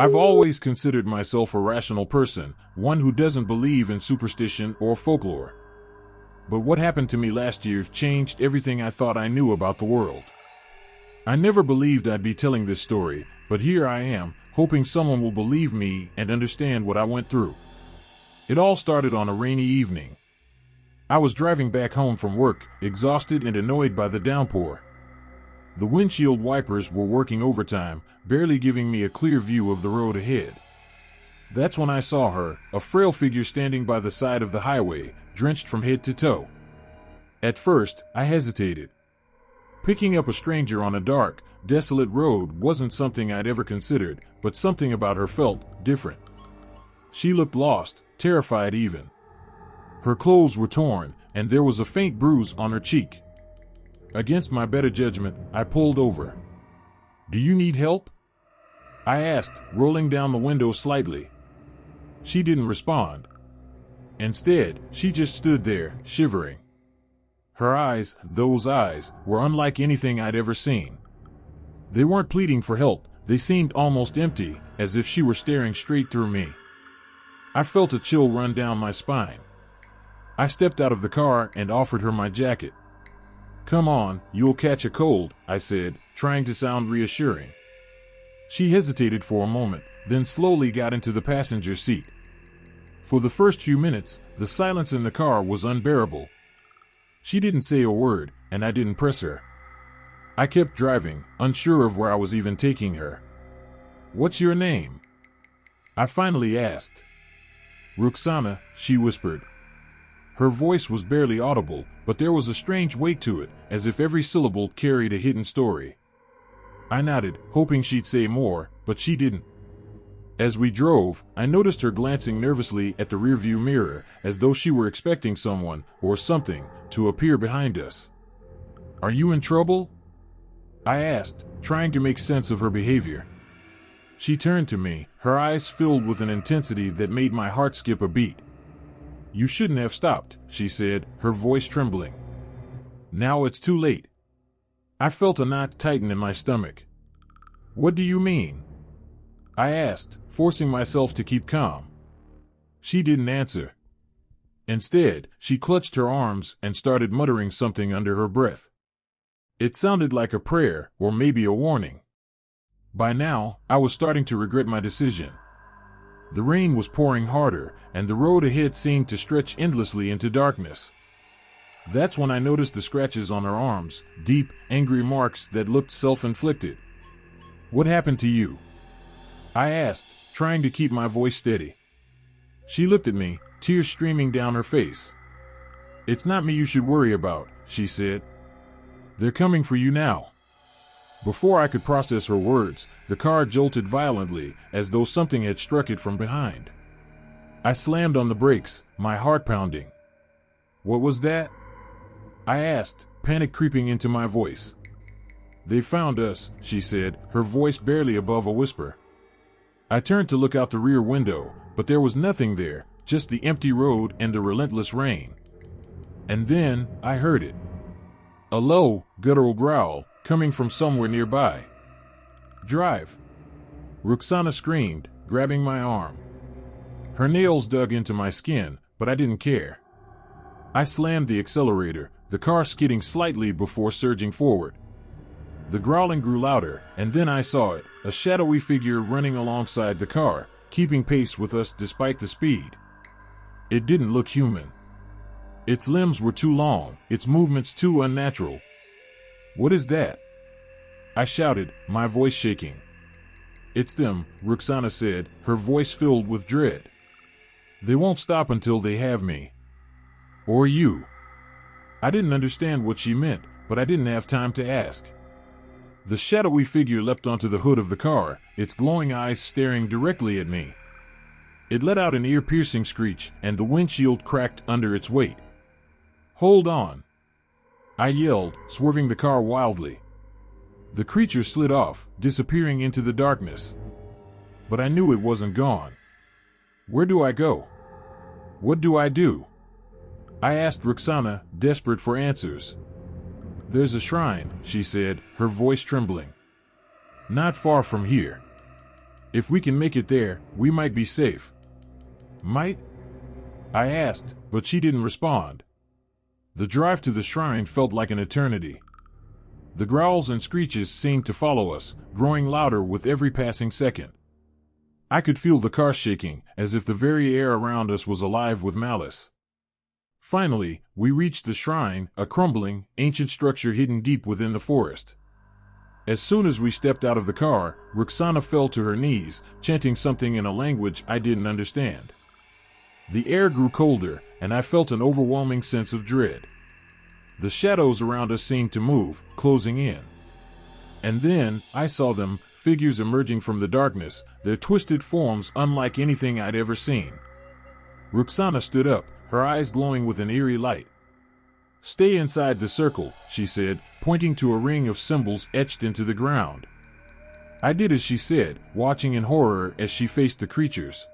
I've always considered myself a rational person, one who doesn't believe in superstition or folklore. But what happened to me last year changed everything I thought I knew about the world. I never believed I'd be telling this story, but here I am, hoping someone will believe me and understand what I went through. It all started on a rainy evening. I was driving back home from work, exhausted and annoyed by the downpour. The windshield wipers were working overtime, barely giving me a clear view of the road ahead. That's when I saw her, a frail figure standing by the side of the highway, drenched from head to toe. At first, I hesitated. Picking up a stranger on a dark, desolate road wasn't something I'd ever considered, but something about her felt different. She looked lost, terrified even. Her clothes were torn, and there was a faint bruise on her cheek. Against my better judgment, I pulled over. "Do you need help?" I asked, rolling down the window slightly. She didn't respond. Instead, she just stood there, shivering. Her eyes, those eyes, were unlike anything I'd ever seen. They weren't pleading for help, they seemed almost empty, as if she were staring straight through me. I felt a chill run down my spine. I stepped out of the car and offered her my jacket. "Come on, you'll catch a cold," I said, trying to sound reassuring. She hesitated for a moment, then slowly got into the passenger seat. For the first few minutes, the silence in the car was unbearable. She didn't say a word, and I didn't press her. I kept driving, unsure of where I was even taking her. "What's your name?" I finally asked. "Ruxana," she whispered. Her voice was barely audible, but there was a strange weight to it, as if every syllable carried a hidden story. I nodded, hoping she'd say more, but she didn't. As we drove, I noticed her glancing nervously at the rearview mirror, as though she were expecting someone, or something, to appear behind us. "Are you in trouble?" I asked, trying to make sense of her behavior. She turned to me, her eyes filled with an intensity that made my heart skip a beat. "You shouldn't have stopped," she said, her voice trembling. "Now it's too late." I felt a knot tighten in my stomach. "What do you mean?" I asked, forcing myself to keep calm. She didn't answer. Instead, she clutched her arms and started muttering something under her breath. It sounded like a prayer, or maybe a warning. By now, I was starting to regret my decision. The rain was pouring harder, and the road ahead seemed to stretch endlessly into darkness. That's when I noticed the scratches on her arms, deep, angry marks that looked self-inflicted. "What happened to you?" I asked, trying to keep my voice steady. She looked at me, tears streaming down her face. "It's not me you should worry about," she said. "They're coming for you now." Before I could process her words, the car jolted violently, as though something had struck it from behind. I slammed on the brakes, my heart pounding. "What was that?" I asked, panic creeping into my voice. "They found us," she said, her voice barely above a whisper. I turned to look out the rear window, but there was nothing there, just the empty road and the relentless rain. And then, I heard it. A low, guttural growl, coming from somewhere nearby. "Drive!" Ruxana screamed, grabbing my arm. Her nails dug into my skin, but I didn't care. I slammed the accelerator, the car skidding slightly before surging forward. The growling grew louder, and then I saw it, a shadowy figure running alongside the car, keeping pace with us despite the speed. It didn't look human. Its limbs were too long, its movements too unnatural. "What is that?" I shouted, my voice shaking. "It's them," Ruxana said, her voice filled with dread. "They won't stop until they have me. Or you." I didn't understand what she meant, but I didn't have time to ask. The shadowy figure leapt onto the hood of the car, its glowing eyes staring directly at me. It let out an ear-piercing screech, and the windshield cracked under its weight. "Hold on!" I yelled, swerving the car wildly. The creature slid off, disappearing into the darkness. But I knew it wasn't gone. Where do I go? What do I do? I asked Ruxana, desperate for answers. "There's a shrine," she said, her voice trembling. "Not far from here." If we can make it there, we might be safe. Might? I asked, but she didn't respond. The drive to the shrine felt like an eternity. The growls and screeches seemed to follow us, growing louder with every passing second. I could feel the car shaking, as if the very air around us was alive with malice. Finally, we reached the shrine, a crumbling, ancient structure hidden deep within the forest. As soon as we stepped out of the car, Roxana fell to her knees, chanting something in a language I didn't understand. The air grew colder, and I felt an overwhelming sense of dread. The shadows around us seemed to move, closing in. And then, I saw them, figures emerging from the darkness, their twisted forms unlike anything I'd ever seen. Roxana stood up, her eyes glowing with an eerie light. "Stay inside the circle," she said, pointing to a ring of symbols etched into the ground. I did as she said, watching in horror as she faced the creatures.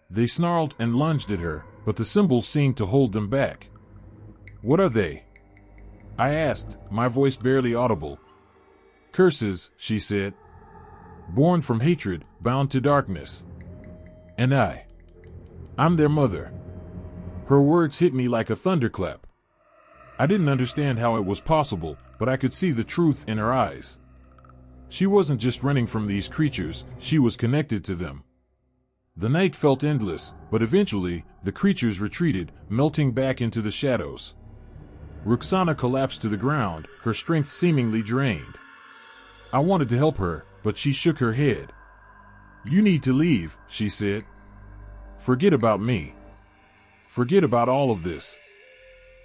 They snarled and lunged at her, but the symbols seemed to hold them back. "What are they?" I asked, my voice barely audible. "Curses," she said. "Born from hatred, bound to darkness. And I'm their mother." Her words hit me like a thunderclap. I didn't understand how it was possible, but I could see the truth in her eyes. She wasn't just running from these creatures, she was connected to them. The night felt endless, but eventually, the creatures retreated, melting back into the shadows. Roxana collapsed to the ground, her strength seemingly drained. I wanted to help her, but she shook her head. "You need to leave," she said. "Forget about me. Forget about all of this."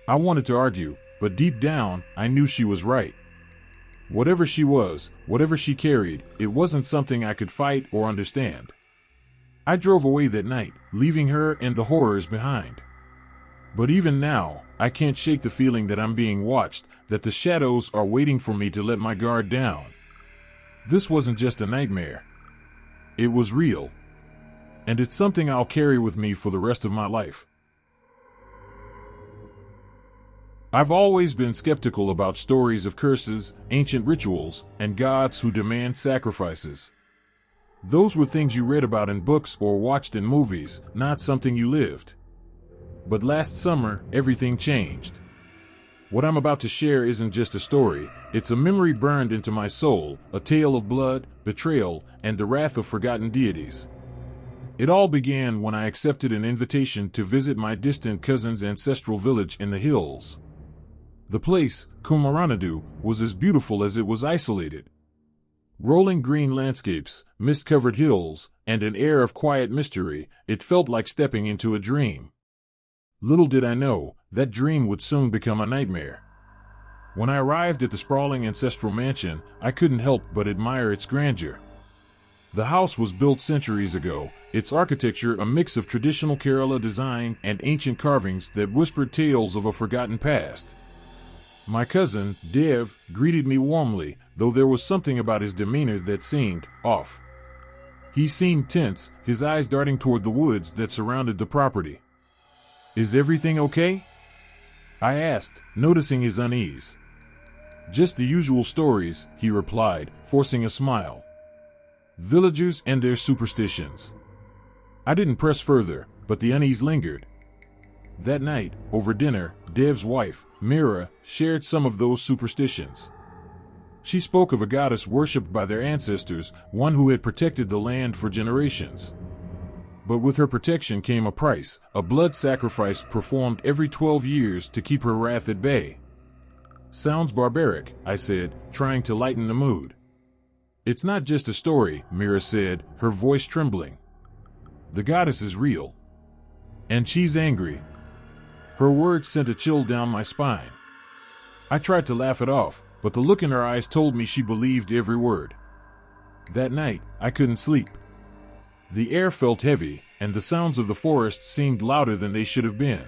I wanted to argue, but deep down, I knew she was right. Whatever she was, whatever she carried, it wasn't something I could fight or understand. I drove away that night, leaving her and the horrors behind. But even now, I can't shake the feeling that I'm being watched, that the shadows are waiting for me to let my guard down. This wasn't just a nightmare. It was real. And it's something I'll carry with me for the rest of my life. I've always been skeptical about stories of curses, ancient rituals, and gods who demand sacrifices. Those were things you read about in books or watched in movies, not something you lived. But last summer, everything changed. What I'm about to share isn't just a story, it's a memory burned into my soul, a tale of blood, betrayal, and the wrath of forgotten deities. It all began when I accepted an invitation to visit my distant cousin's ancestral village in the hills. The place, Kumaranadu, was as beautiful as it was isolated. Rolling green landscapes, mist-covered hills, and an air of quiet mystery, it felt like stepping into a dream. Little did I know, that dream would soon become a nightmare. When I arrived at the sprawling ancestral mansion, I couldn't help but admire its grandeur. The house was built centuries ago, its architecture a mix of traditional Kerala design and ancient carvings that whispered tales of a forgotten past. My cousin, Dev, greeted me warmly, though there was something about his demeanor that seemed off. He seemed tense, his eyes darting toward the woods that surrounded the property. "Is everything okay?" I asked, noticing his unease. "Just the usual stories," he replied, forcing a smile. "Villagers and their superstitions." I didn't press further, but the unease lingered. That night, over dinner, Dev's wife, Mira, shared some of those superstitions. She spoke of a goddess worshipped by their ancestors, one who had protected the land for generations. But with her protection came a price, a blood sacrifice performed every 12 years to keep her wrath at bay. "Sounds barbaric," I said, trying to lighten the mood. "It's not just a story," Mira said, her voice trembling. "The goddess is real. And she's angry." Her words sent a chill down my spine. I tried to laugh it off, but the look in her eyes told me she believed every word. That night, I couldn't sleep. The air felt heavy, and the sounds of the forest seemed louder than they should have been.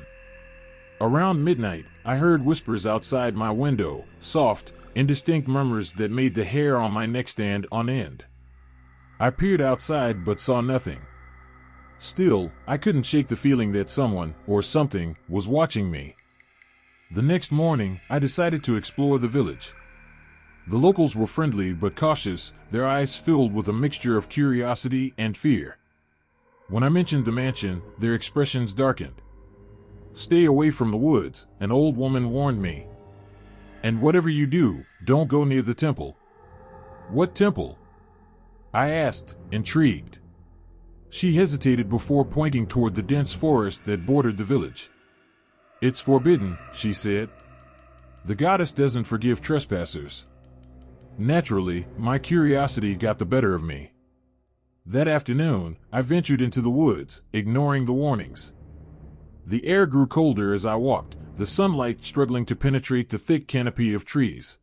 Around midnight, I heard whispers outside my window, soft, indistinct murmurs that made the hair on my neck stand on end. I peered outside but saw nothing. Still, I couldn't shake the feeling that someone, or something, was watching me. The next morning, I decided to explore the village. The locals were friendly but cautious, their eyes filled with a mixture of curiosity and fear. When I mentioned the mansion, their expressions darkened. "Stay away from the woods," an old woman warned me. "And whatever you do, don't go near the temple." "What temple?" I asked, intrigued. She hesitated before pointing toward the dense forest that bordered the village. "It's forbidden," she said. "The goddess doesn't forgive trespassers." Naturally, my curiosity got the better of me. That afternoon, I ventured into the woods, ignoring the warnings. The air grew colder as I walked, the sunlight struggling to penetrate the thick canopy of trees.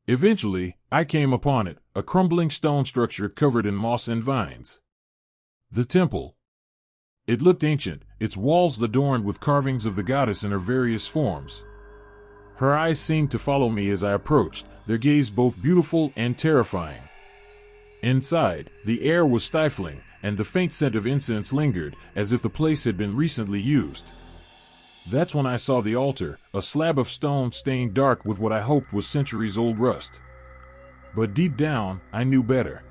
Eventually, I came upon it, a crumbling stone structure covered in moss and vines. The temple. It looked ancient, its walls adorned with carvings of the goddess in her various forms. Her eyes seemed to follow me as I approached, their gaze both beautiful and terrifying. Inside, the air was stifling, and the faint scent of incense lingered, as if the place had been recently used. That's when I saw the altar, a slab of stone stained dark with what I hoped was centuries-old rust. But deep down, I knew better.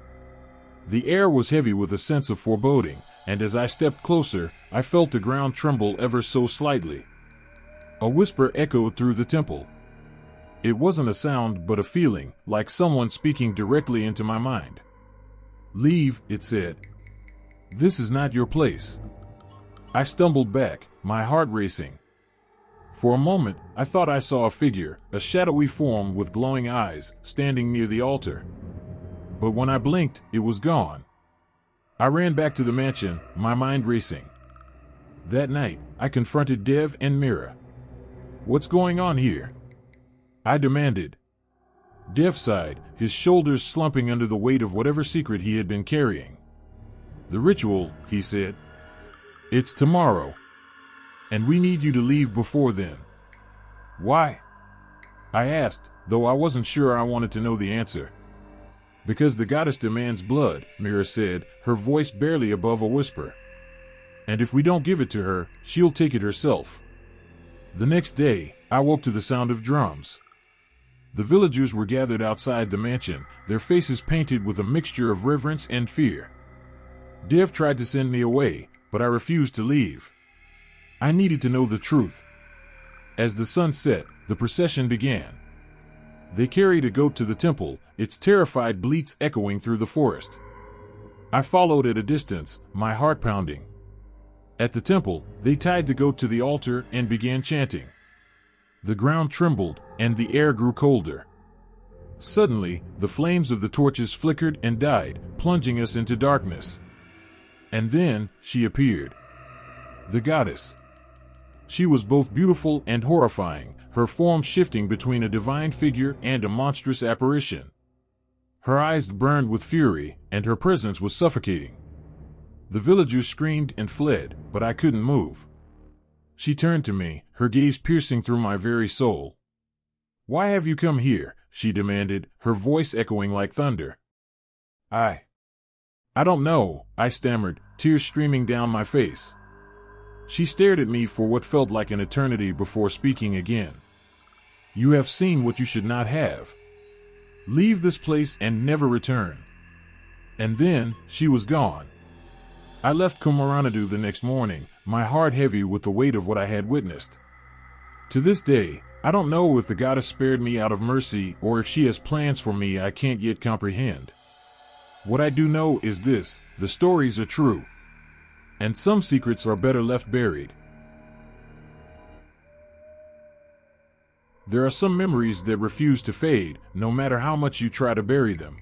The air was heavy with a sense of foreboding, and as I stepped closer, I felt the ground tremble ever so slightly. A whisper echoed through the temple. It wasn't a sound but a feeling, like someone speaking directly into my mind. "Leave," it said. "This is not your place." I stumbled back, my heart racing. For a moment, I thought I saw a figure, a shadowy form with glowing eyes, standing near the altar. But when I blinked, it was gone. I ran back to the mansion, my mind racing. That night, I confronted Dev and Mira. "What's going on here?" I demanded. Dev sighed, his shoulders slumping under the weight of whatever secret he had been carrying. "The ritual," he said. "It's tomorrow. And we need you to leave before then." "Why?" I asked, though I wasn't sure I wanted to know the answer. "Because the goddess demands blood," Mira said, her voice barely above a whisper. "And if we don't give it to her, she'll take it herself." The next day, I woke to the sound of drums. The villagers were gathered outside the mansion, their faces painted with a mixture of reverence and fear. Dev tried to send me away, but I refused to leave. I needed to know the truth. As the sun set, the procession began. They carried a goat to the temple, its terrified bleats echoing through the forest. I followed at a distance, my heart pounding. At the temple, they tied the goat to the altar and began chanting. The ground trembled, and the air grew colder. Suddenly, the flames of the torches flickered and died, plunging us into darkness. And then, she appeared. The goddess. She was both beautiful and horrifying, her form shifting between a divine figure and a monstrous apparition. Her eyes burned with fury, and her presence was suffocating. The villagers screamed and fled, but I couldn't move. She turned to me, her gaze piercing through my very soul. "Why have you come here?" she demanded, her voice echoing like thunder. I don't know," I stammered, tears streaming down my face. She stared at me for what felt like an eternity before speaking again. "You have seen what you should not have. Leave this place and never return." And then, she was gone. I left Kumaranadu the next morning, my heart heavy with the weight of what I had witnessed. To this day, I don't know if the goddess spared me out of mercy or if she has plans for me I can't yet comprehend. What I do know is this: the stories are true. And some secrets are better left buried. There are some memories that refuse to fade, no matter how much you try to bury them.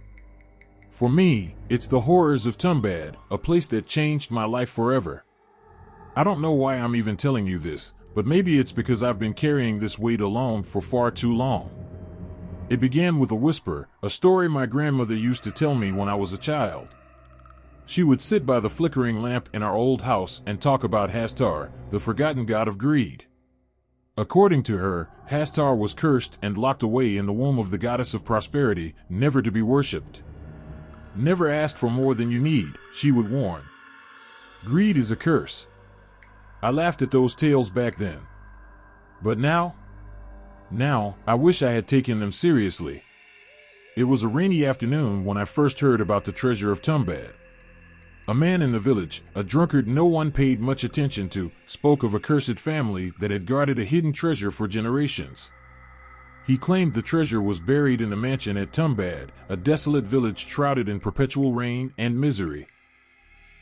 For me, it's the horrors of Tumbad, a place that changed my life forever. I don't know why I'm even telling you this, but maybe it's because I've been carrying this weight alone for far too long. It began with a whisper, a story my grandmother used to tell me when I was a child. She would sit by the flickering lamp in our old house and talk about Hastar, the forgotten god of greed. According to her, Hastar was cursed and locked away in the womb of the goddess of prosperity, never to be worshipped. "Never ask for more than you need," she would warn. "Greed is a curse." I laughed at those tales back then. But now I wish I had taken them seriously. It was a rainy afternoon when I first heard about the treasure of Tumbad. A man in the village, a drunkard no one paid much attention to, spoke of a cursed family that had guarded a hidden treasure for generations. He claimed the treasure was buried in the mansion at Tumbad, a desolate village shrouded in perpetual rain and misery.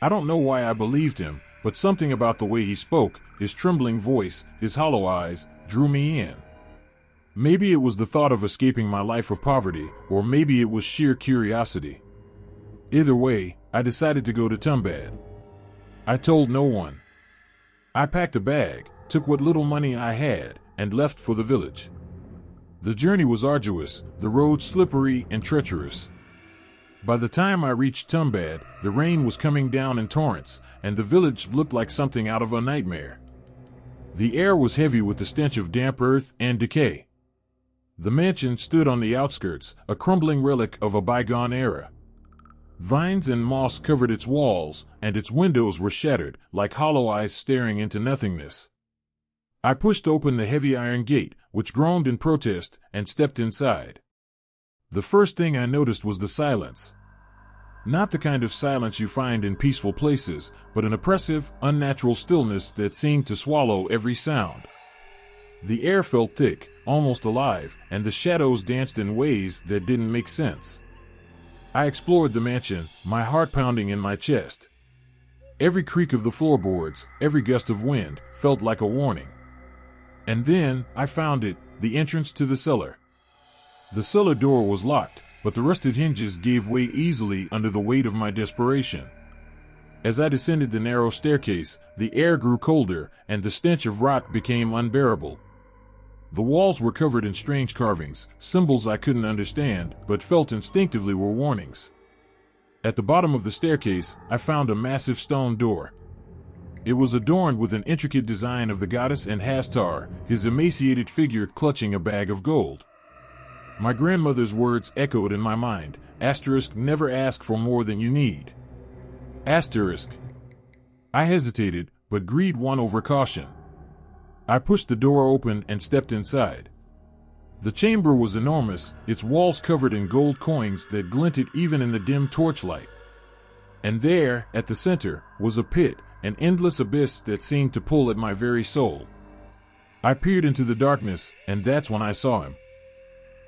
I don't know why I believed him, but something about the way he spoke, his trembling voice, his hollow eyes, drew me in. Maybe it was the thought of escaping my life of poverty, or maybe it was sheer curiosity. Either way, I decided to go to Tumbad. I told no one. I packed a bag, took what little money I had, and left for the village. The journey was arduous, the road slippery and treacherous. By the time I reached Tumbad, the rain was coming down in torrents, and the village looked like something out of a nightmare. The air was heavy with the stench of damp earth and decay. The mansion stood on the outskirts, a crumbling relic of a bygone era. Vines and moss covered its walls, and its windows were shattered, like hollow eyes staring into nothingness. I pushed open the heavy iron gate, which groaned in protest, and stepped inside. The first thing I noticed was the silence. Not the kind of silence you find in peaceful places, but an oppressive, unnatural stillness that seemed to swallow every sound. The air felt thick, almost alive, and the shadows danced in ways that didn't make sense. I explored the mansion, my heart pounding in my chest. Every creak of the floorboards, every gust of wind, felt like a warning. And then, I found it, the entrance to the cellar. The cellar door was locked, but the rusted hinges gave way easily under the weight of my desperation. As I descended the narrow staircase, the air grew colder, and the stench of rot became unbearable. The walls were covered in strange carvings, symbols I couldn't understand, but felt instinctively were warnings. At the bottom of the staircase, I found a massive stone door. It was adorned with an intricate design of the goddess and Hastar, his emaciated figure clutching a bag of gold. My grandmother's words echoed in my mind, *, never ask for more than you need. *. I hesitated, but greed won over caution. I pushed the door open and stepped inside. The chamber was enormous, its walls covered in gold coins that glinted even in the dim torchlight. And there, at the center, was a pit, an endless abyss that seemed to pull at my very soul. I peered into the darkness, and that's when I saw him.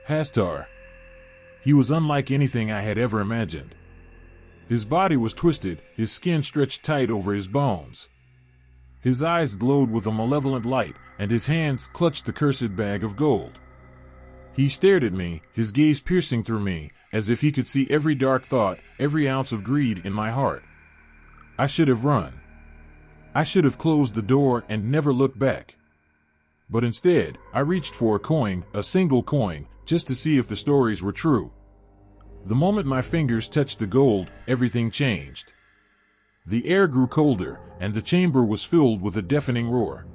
Hastar. He was unlike anything I had ever imagined. His body was twisted, his skin stretched tight over his bones. His eyes glowed with a malevolent light, and his hands clutched the cursed bag of gold. He stared at me, his gaze piercing through me, as if he could see every dark thought, every ounce of greed in my heart. I should have run. I should have closed the door and never looked back. But instead, I reached for a coin, a single coin, just to see if the stories were true. The moment my fingers touched the gold, everything changed. The air grew colder, and the chamber was filled with a deafening roar.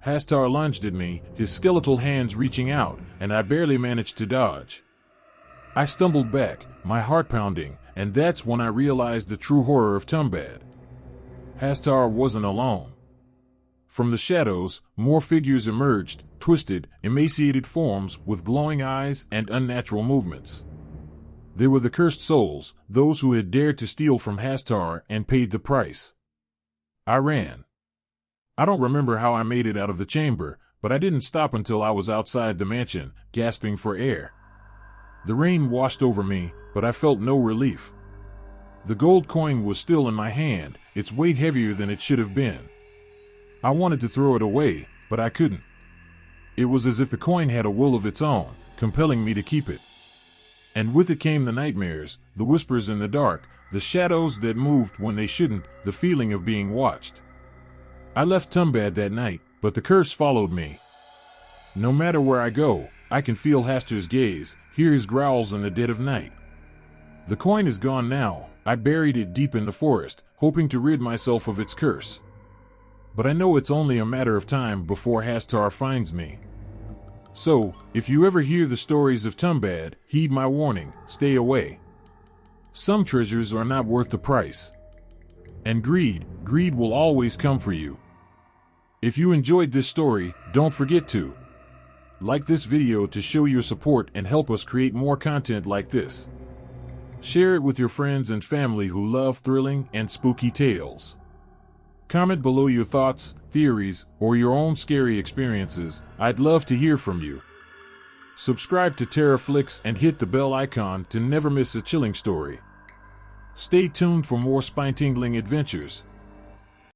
Hastar lunged at me, his skeletal hands reaching out, and I barely managed to dodge. I stumbled back, my heart pounding, and that's when I realized the true horror of Tumbad. Hastar wasn't alone. From the shadows, more figures emerged, twisted, emaciated forms with glowing eyes and unnatural movements. They were the cursed souls, those who had dared to steal from Hastar and paid the price. I ran. I don't remember how I made it out of the chamber, but I didn't stop until I was outside the mansion, gasping for air. The rain washed over me, but I felt no relief. The gold coin was still in my hand, its weight heavier than it should have been. I wanted to throw it away, but I couldn't. It was as if the coin had a will of its own, compelling me to keep it. And with it came the nightmares, the whispers in the dark, the shadows that moved when they shouldn't, the feeling of being watched. I left Tumbad that night, but the curse followed me. No matter where I go, I can feel Hastar's gaze, hear his growls in the dead of night. The coin is gone now. I buried it deep in the forest, hoping to rid myself of its curse. But I know it's only a matter of time before Hastar finds me. So, if you ever hear the stories of Tumbad, heed my warning, stay away. Some treasures are not worth the price. And greed will always come for you. If you enjoyed this story, don't forget to Like this video to show your support and help us create more content like this. Share it with your friends and family who love thrilling and spooky tales. Comment below your thoughts, theories, or your own scary experiences. I'd love to hear from you. Subscribe to TerraFlix and hit the bell icon to never miss a chilling story. Stay tuned for more spine-tingling adventures.